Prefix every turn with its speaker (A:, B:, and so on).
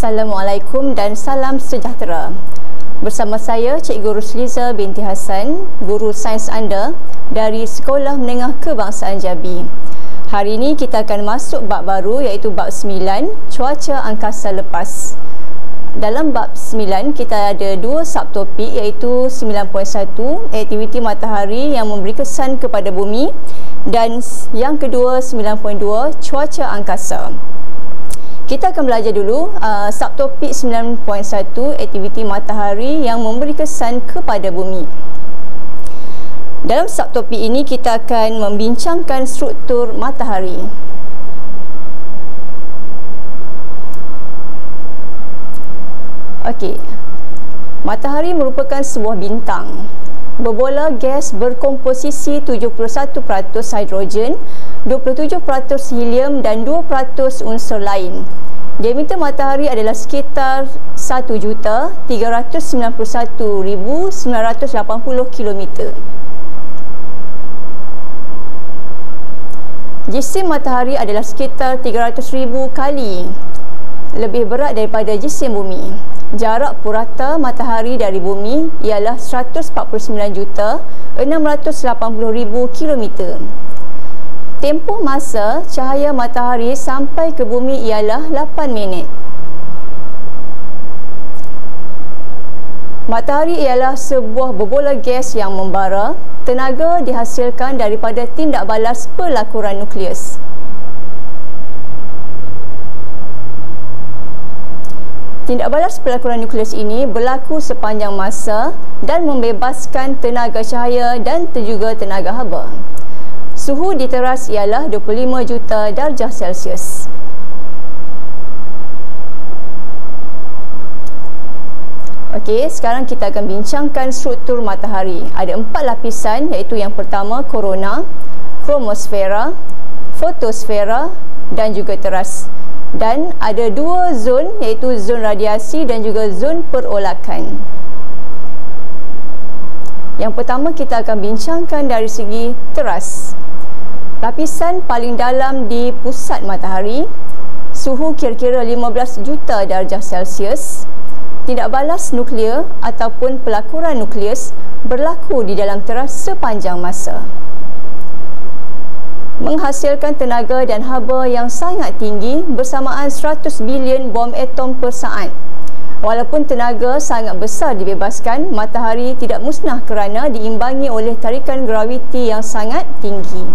A: Assalamualaikum dan salam sejahtera. Bersama saya Cikgu Rusliza binti Hassan, guru sains anda dari Sekolah Menengah Kebangsaan Jabi. Hari ini kita akan masuk bab baru iaitu bab 9, cuaca angkasa lepas. Dalam bab 9 kita ada dua subtopik iaitu 9.1 aktiviti matahari yang memberi kesan kepada bumi dan yang kedua 9.2 cuaca angkasa. Kita akan belajar dulu subtopik 9.1 aktiviti matahari yang memberi kesan kepada bumi. Dalam subtopik ini kita akan membincangkan struktur matahari. Okey. Matahari merupakan sebuah bintang. Berbola gas berkomposisi 71% hidrogen, 27% helium dan 2% unsur lain. Diameter matahari adalah sekitar 1,391,980 km. Jisim matahari adalah sekitar 300,000 kali lebih berat daripada jisim bumi. Jarak purata matahari dari bumi ialah 149,680,000 km. Tempoh masa cahaya matahari sampai ke bumi ialah 8 minit. Matahari ialah sebuah berbola gas yang membara. Tenaga dihasilkan daripada tindak balas pelakuran nukleus. Tindak balas pelakuran nukleus ini berlaku sepanjang masa dan membebaskan tenaga cahaya dan juga tenaga haba. Suhu di teras ialah 25 juta darjah Celsius. Okey, sekarang kita akan bincangkan struktur matahari. Ada 4 lapisan iaitu yang pertama korona, kromosfera, fotosfera dan juga teras. Dan ada 2 zon iaitu zon radiasi dan juga zon perolakan. Yang pertama kita akan bincangkan dari segi teras. Lapisan paling dalam di pusat matahari, suhu kira-kira 15 juta darjah Celsius. Tindak balas nuklear ataupun pelakuran nukleus berlaku di dalam teras sepanjang masa. Menghasilkan tenaga dan haba yang sangat tinggi bersamaan 100 bilion bom atom per saat. Walaupun tenaga sangat besar dibebaskan, matahari tidak musnah kerana diimbangi oleh tarikan graviti yang sangat tinggi.